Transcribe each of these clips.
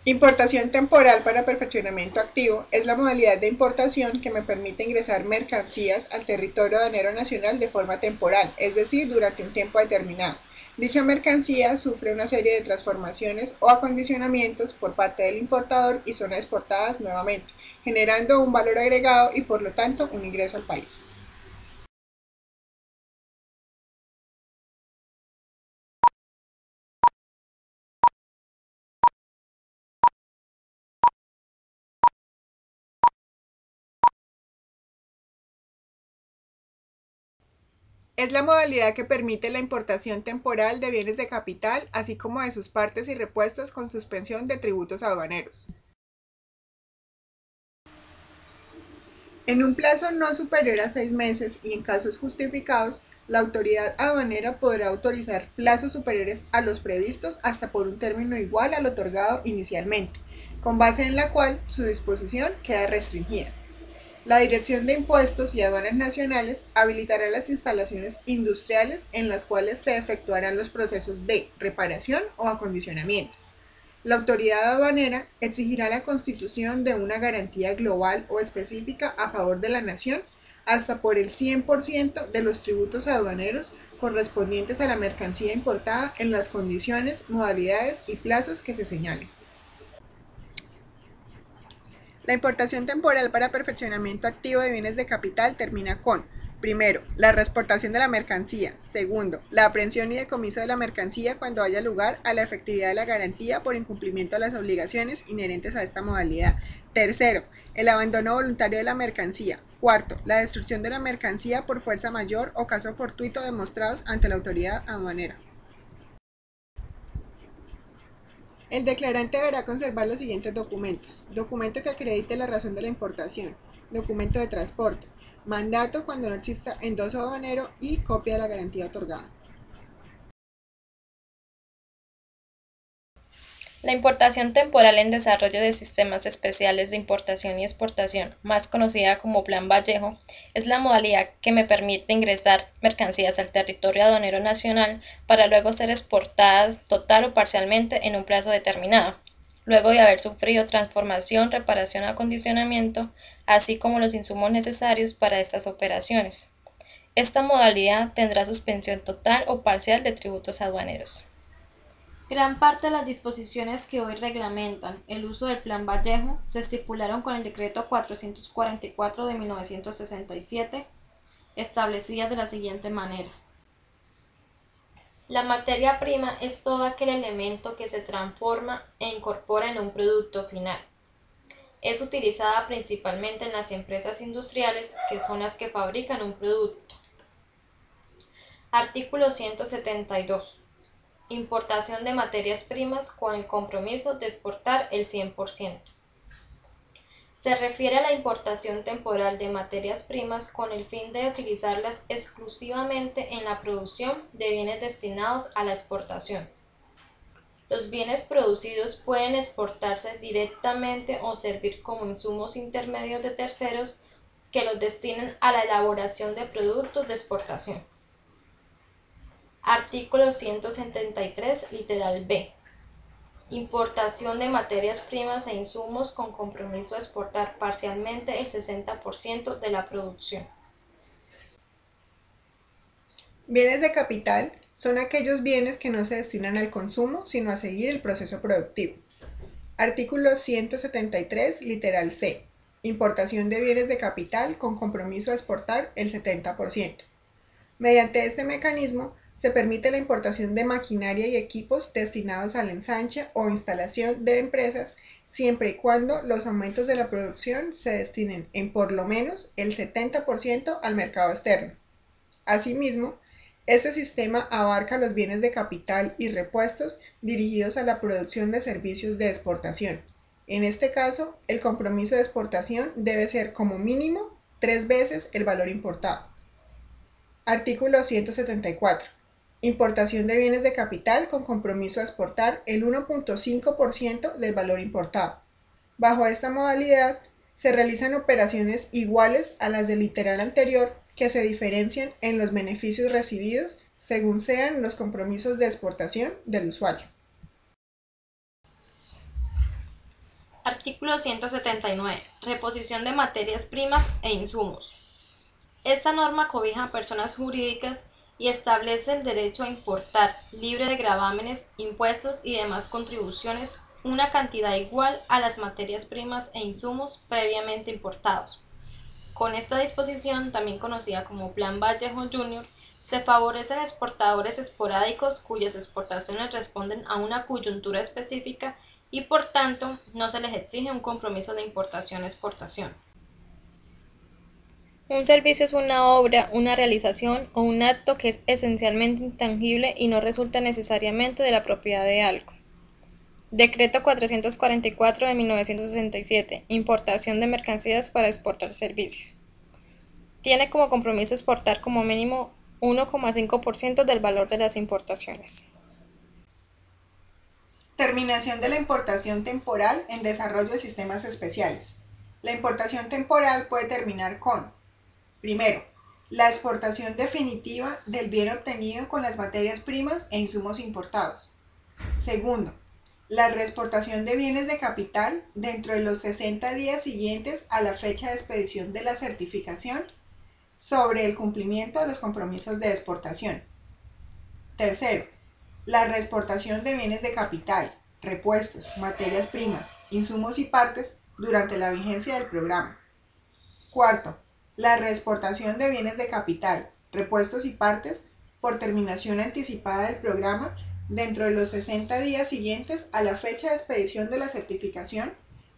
Importación temporal para perfeccionamiento activo es la modalidad de importación que me permite ingresar mercancías al territorio aduanero nacional de forma temporal, es decir, durante un tiempo determinado. Dicha mercancía sufre una serie de transformaciones o acondicionamientos por parte del importador y son exportadas nuevamente, generando un valor agregado y por lo tanto un ingreso al país. Es la modalidad que permite la importación temporal de bienes de capital, así como de sus partes y repuestos con suspensión de tributos aduaneros. En un plazo no superior a 6 meses y en casos justificados, la autoridad aduanera podrá autorizar plazos superiores a los previstos hasta por un término igual al otorgado inicialmente, con base en la cual su disposición queda restringida. La Dirección de Impuestos y Aduanas Nacionales habilitará las instalaciones industriales en las cuales se efectuarán los procesos de reparación o acondicionamiento. La autoridad aduanera exigirá la constitución de una garantía global o específica a favor de la nación hasta por el 100% de los tributos aduaneros correspondientes a la mercancía importada en las condiciones, modalidades y plazos que se señalen. La importación temporal para perfeccionamiento activo de bienes de capital termina con: primero, la reexportación de la mercancía. Segundo, la aprehensión y decomiso de la mercancía cuando haya lugar a la efectividad de la garantía por incumplimiento de las obligaciones inherentes a esta modalidad. Tercero, el abandono voluntario de la mercancía. Cuarto, la destrucción de la mercancía por fuerza mayor o caso fortuito demostrados ante la autoridad aduanera. El declarante deberá conservar los siguientes documentos: documento que acredite la razón de la importación, documento de transporte, mandato cuando no exista endoso aduanero y copia de la garantía otorgada. La importación temporal en desarrollo de sistemas especiales de importación y exportación, más conocida como Plan Vallejo, es la modalidad que me permite ingresar mercancías al territorio aduanero nacional para luego ser exportadas total o parcialmente en un plazo determinado, luego de haber sufrido transformación, reparación o acondicionamiento, así como los insumos necesarios para estas operaciones. Esta modalidad tendrá suspensión total o parcial de tributos aduaneros. Gran parte de las disposiciones que hoy reglamentan el uso del Plan Vallejo se estipularon con el Decreto 444 de 1967, establecidas de la siguiente manera. La materia prima es todo aquel elemento que se transforma e incorpora en un producto final. Es utilizada principalmente en las empresas industriales, que son las que fabrican un producto. Artículo 172. Importación de materias primas con el compromiso de exportar el 100%. Se refiere a la importación temporal de materias primas con el fin de utilizarlas exclusivamente en la producción de bienes destinados a la exportación. Los bienes producidos pueden exportarse directamente o servir como insumos intermedios de terceros que los destinen a la elaboración de productos de exportación. Artículo 173, literal B. Importación de materias primas e insumos con compromiso de exportar parcialmente el 60% de la producción. Bienes de capital son aquellos bienes que no se destinan al consumo, sino a seguir el proceso productivo. Artículo 173, literal C. Importación de bienes de capital con compromiso de exportar el 70%. Mediante este mecanismo, se permite la importación de maquinaria y equipos destinados al ensanche o instalación de empresas, siempre y cuando los aumentos de la producción se destinen en por lo menos el 70% al mercado externo. Asimismo, este sistema abarca los bienes de capital y repuestos dirigidos a la producción de servicios de exportación. En este caso, el compromiso de exportación debe ser como mínimo 3 veces el valor importado. Artículo 174. Importación de bienes de capital con compromiso a exportar el 1.5% del valor importado. Bajo esta modalidad, se realizan operaciones iguales a las del literal anterior que se diferencian en los beneficios recibidos según sean los compromisos de exportación del usuario. Artículo 179. Reposición de materias primas e insumos. Esta norma cobija a personas jurídicas y establece el derecho a importar, libre de gravámenes, impuestos y demás contribuciones, una cantidad igual a las materias primas e insumos previamente importados. Con esta disposición, también conocida como Plan Vallejo Jr., se favorecen exportadores esporádicos cuyas exportaciones responden a una coyuntura específica y por tanto no se les exige un compromiso de importación-exportación. Un servicio es una obra, una realización o un acto que es esencialmente intangible y no resulta necesariamente de la propiedad de algo. Decreto 444 de 1967. Importación de mercancías para exportar servicios. Tiene como compromiso exportar como mínimo 1,5% del valor de las importaciones. Terminación de la importación temporal en desarrollo de sistemas especiales. La importación temporal puede terminar con: primero, la exportación definitiva del bien obtenido con las materias primas e insumos importados. Segundo, la reexportación de bienes de capital dentro de los 60 días siguientes a la fecha de expedición de la certificación sobre el cumplimiento de los compromisos de exportación. Tercero, la reexportación de bienes de capital, repuestos, materias primas, insumos y partes durante la vigencia del programa. Cuarto, la reexportación de bienes de capital, repuestos y partes por terminación anticipada del programa dentro de los 60 días siguientes a la fecha de expedición de la certificación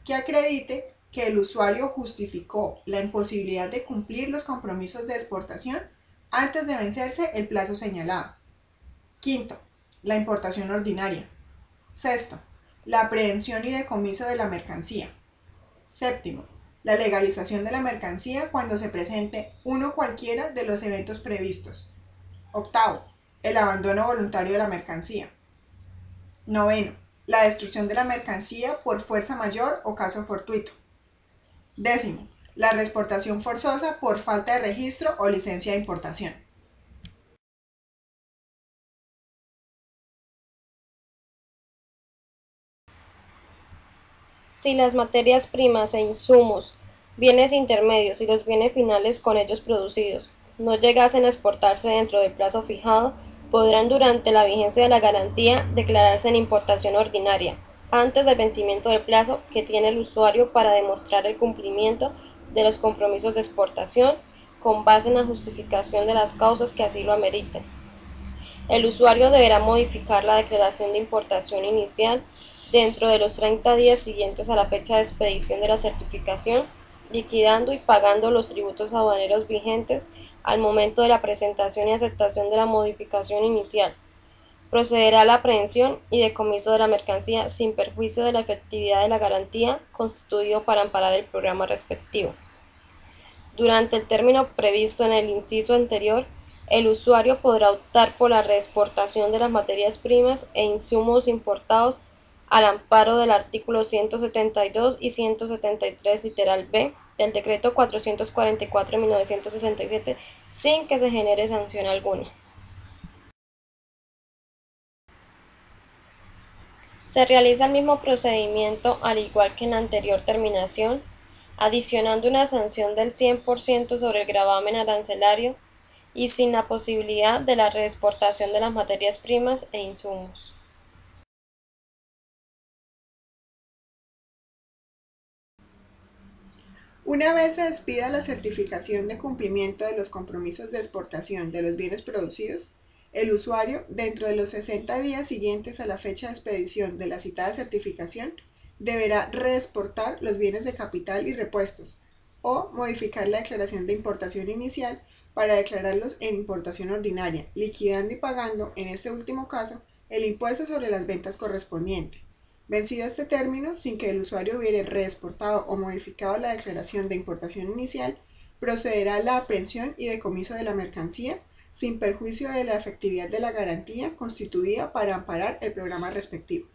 que acredite que el usuario justificó la imposibilidad de cumplir los compromisos de exportación antes de vencerse el plazo señalado. Quinto, la importación ordinaria. Sexto, la aprehensión y decomiso de la mercancía. Séptimo, la legalización de la mercancía cuando se presente uno cualquiera de los eventos previstos. Octavo, el abandono voluntario de la mercancía. Noveno, la destrucción de la mercancía por fuerza mayor o caso fortuito. Décimo, la reexportación forzosa por falta de registro o licencia de importación. Si las materias primas e insumos, bienes intermedios y los bienes finales con ellos producidos no llegasen a exportarse dentro del plazo fijado, podrán durante la vigencia de la garantía declararse en importación ordinaria, antes del vencimiento del plazo que tiene el usuario para demostrar el cumplimiento de los compromisos de exportación con base en la justificación de las causas que así lo ameriten. El usuario deberá modificar la declaración de importación inicial dentro de los 30 días siguientes a la fecha de expedición de la certificación, liquidando y pagando los tributos aduaneros vigentes al momento de la presentación y aceptación de la modificación inicial. Procederá a la aprehensión y decomiso de la mercancía sin perjuicio de la efectividad de la garantía constituido para amparar el programa respectivo. Durante el término previsto en el inciso anterior, el usuario podrá optar por la reexportación de las materias primas e insumos importados al amparo del artículo 172 y 173 literal B del Decreto 444 de 1967 sin que se genere sanción alguna. Se realiza el mismo procedimiento al igual que en la anterior terminación, adicionando una sanción del 100% sobre el gravamen arancelario y sin la posibilidad de la reexportación de las materias primas e insumos. Una vez se expida la certificación de cumplimiento de los compromisos de exportación de los bienes producidos, el usuario, dentro de los 60 días siguientes a la fecha de expedición de la citada certificación, deberá reexportar los bienes de capital y repuestos, o modificar la declaración de importación inicial para declararlos en importación ordinaria, liquidando y pagando, en este último caso, el impuesto sobre las ventas correspondiente. Vencido este término, sin que el usuario hubiere reexportado o modificado la declaración de importación inicial, procederá a la aprehensión y decomiso de la mercancía, sin perjuicio de la efectividad de la garantía constituida para amparar el programa respectivo.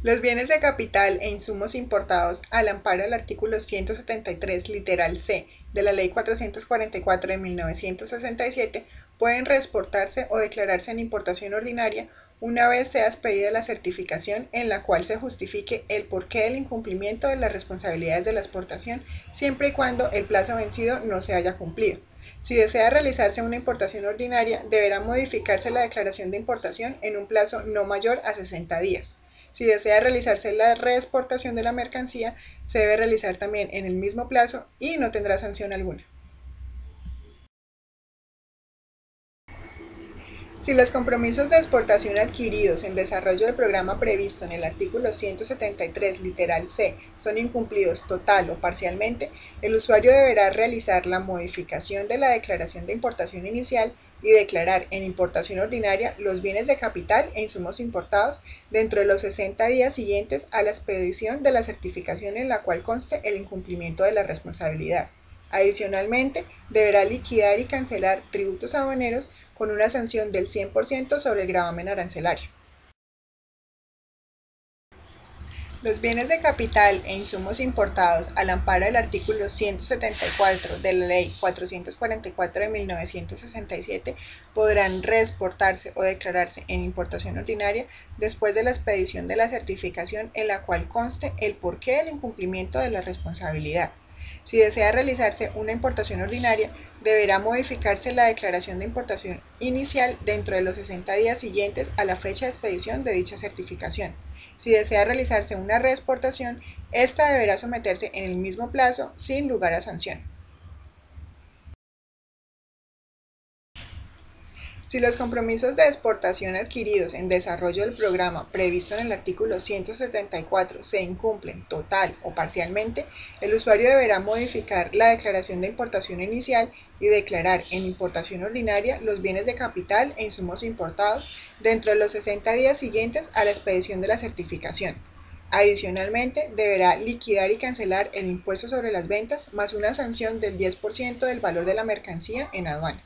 Los bienes de capital e insumos importados al amparo del artículo 173 literal C de la Ley 444 de 1967 pueden reexportarse o declararse en importación ordinaria una vez sea expedida la certificación en la cual se justifique el porqué del incumplimiento de las responsabilidades de la exportación, siempre y cuando el plazo vencido no se haya cumplido. Si desea realizarse una importación ordinaria, deberá modificarse la declaración de importación en un plazo no mayor a 60 días. Si desea realizarse la reexportación de la mercancía, se debe realizar también en el mismo plazo y no tendrá sanción alguna. Si los compromisos de exportación adquiridos en desarrollo del programa previsto en el artículo 173, literal C, son incumplidos total o parcialmente, el usuario deberá realizar la modificación de la declaración de importación inicial y declarar en importación ordinaria los bienes de capital e insumos importados dentro de los 60 días siguientes a la expedición de la certificación en la cual conste el incumplimiento de la responsabilidad. Adicionalmente, deberá liquidar y cancelar tributos aduaneros con una sanción del 100% sobre el gravamen arancelario. Los bienes de capital e insumos importados al amparo del artículo 174 de la Ley 444 de 1967 podrán reexportarse o declararse en importación ordinaria después de la expedición de la certificación en la cual conste el porqué del incumplimiento de la responsabilidad. Si desea realizarse una importación ordinaria, deberá modificarse la declaración de importación inicial dentro de los 60 días siguientes a la fecha de expedición de dicha certificación. Si desea realizarse una reexportación, esta deberá someterse en el mismo plazo sin lugar a sanción. Si los compromisos de exportación adquiridos en desarrollo del programa previsto en el artículo 174 se incumplen total o parcialmente, el usuario deberá modificar la declaración de importación inicial y declarar en importación ordinaria los bienes de capital e insumos importados dentro de los 60 días siguientes a la expedición de la certificación. Adicionalmente, deberá liquidar y cancelar el impuesto sobre las ventas más una sanción del 10% del valor de la mercancía en aduana.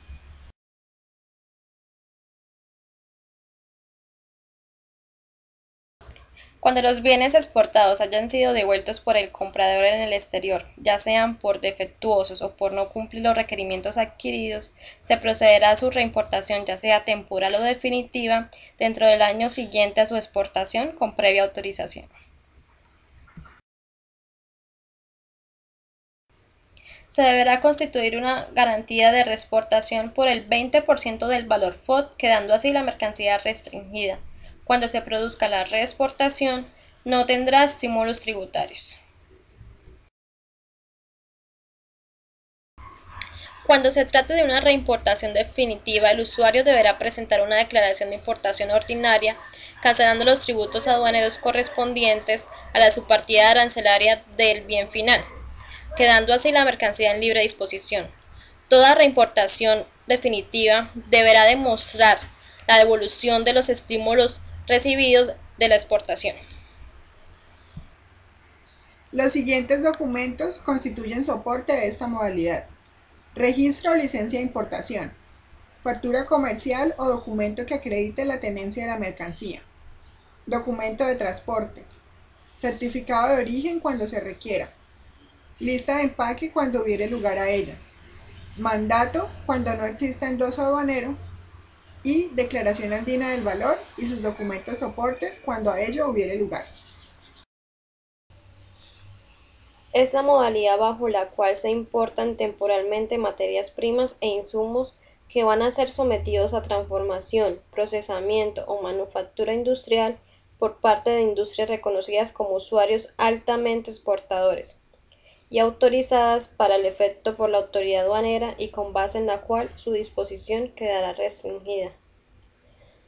Cuando los bienes exportados hayan sido devueltos por el comprador en el exterior, ya sean por defectuosos o por no cumplir los requerimientos adquiridos, se procederá a su reimportación, ya sea temporal o definitiva, dentro del año siguiente a su exportación con previa autorización. Se deberá constituir una garantía de reexportación por el 20% del valor FOB, quedando así la mercancía restringida. Cuando se produzca la reexportación, no tendrá estímulos tributarios. Cuando se trate de una reimportación definitiva, el usuario deberá presentar una declaración de importación ordinaria, cancelando los tributos aduaneros correspondientes a la subpartida arancelaria del bien final, quedando así la mercancía en libre disposición. Toda reimportación definitiva deberá demostrar la devolución de los estímulos recibidos de la exportación. Los siguientes documentos constituyen soporte de esta modalidad: registro o licencia de importación, factura comercial o documento que acredite la tenencia de la mercancía, documento de transporte, certificado de origen cuando se requiera, lista de empaque cuando hubiere lugar a ella, mandato cuando no exista endoso aduanero y declaración andina del valor y sus documentos de soporte cuando a ello hubiere lugar. Es la modalidad bajo la cual se importan temporalmente materias primas e insumos que van a ser sometidos a transformación, procesamiento o manufactura industrial por parte de industrias reconocidas como usuarios altamente exportadores y autorizadas para el efecto por la autoridad aduanera y con base en la cual su disposición quedará restringida.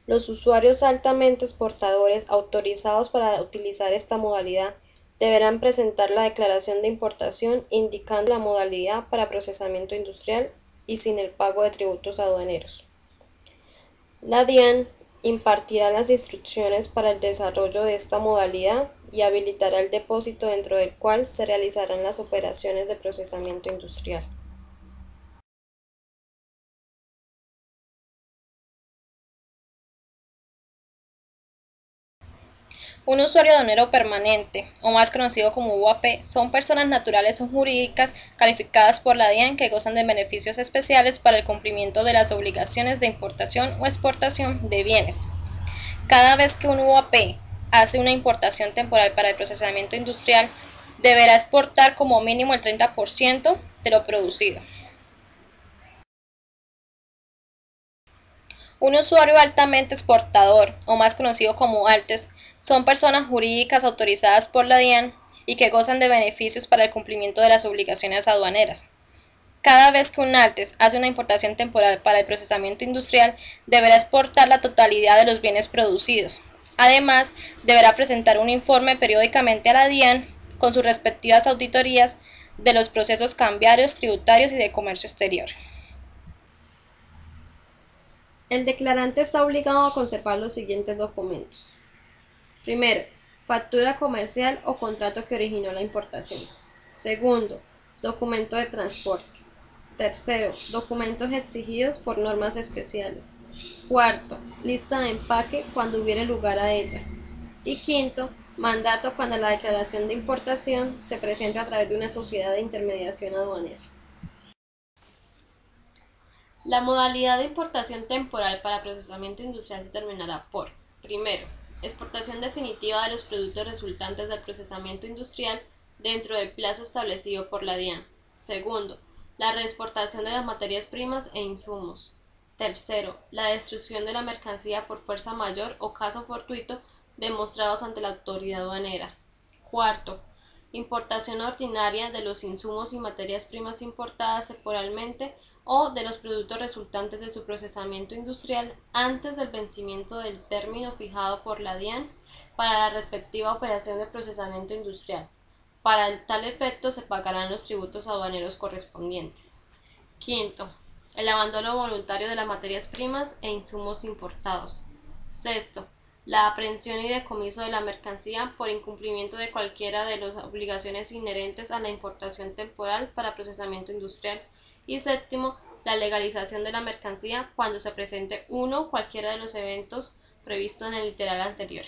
Los usuarios altamente exportadores autorizados para utilizar esta modalidad deberán presentar la declaración de importación indicando la modalidad para procesamiento industrial y sin el pago de tributos aduaneros. La DIAN impartirá las instrucciones para el desarrollo de esta modalidad y habilitará el depósito dentro del cual se realizarán las operaciones de procesamiento industrial. Un usuario aduanero permanente, o más conocido como UAP, son personas naturales o jurídicas calificadas por la DIAN que gozan de beneficios especiales para el cumplimiento de las obligaciones de importación o exportación de bienes. Cada vez que un UAP hace una importación temporal para el procesamiento industrial, deberá exportar como mínimo el 30% de lo producido. Un usuario altamente exportador, o más conocido como ALTES, son personas jurídicas autorizadas por la DIAN y que gozan de beneficios para el cumplimiento de las obligaciones aduaneras. Cada vez que un ALTES hace una importación temporal para el procesamiento industrial, deberá exportar la totalidad de los bienes producidos. Además, deberá presentar un informe periódicamente a la DIAN con sus respectivas auditorías de los procesos cambiarios, tributarios y de comercio exterior. El declarante está obligado a conservar los siguientes documentos. Primero, factura comercial o contrato que originó la importación. Segundo, documento de transporte. Tercero, documentos exigidos por normas especiales. Cuarto, lista de empaque cuando hubiere lugar a ella. Y quinto, mandato cuando la declaración de importación se presente a través de una sociedad de intermediación aduanera. La modalidad de importación temporal para procesamiento industrial se determinará por: primero, exportación definitiva de los productos resultantes del procesamiento industrial dentro del plazo establecido por la DIAN. Segundo, la reexportación de las materias primas e insumos. Tercero, la destrucción de la mercancía por fuerza mayor o caso fortuito demostrados ante la autoridad aduanera. Cuarto, importación ordinaria de los insumos y materias primas importadas temporalmente o de los productos resultantes de su procesamiento industrial antes del vencimiento del término fijado por la DIAN para la respectiva operación de procesamiento industrial. Para tal efecto se pagarán los tributos aduaneros correspondientes. Quinto, el abandono voluntario de las materias primas e insumos importados. Sexto, la aprehensión y decomiso de la mercancía por incumplimiento de cualquiera de las obligaciones inherentes a la importación temporal para procesamiento industrial. Y séptimo, la legalización de la mercancía cuando se presente uno o cualquiera de los eventos previstos en el literal anterior.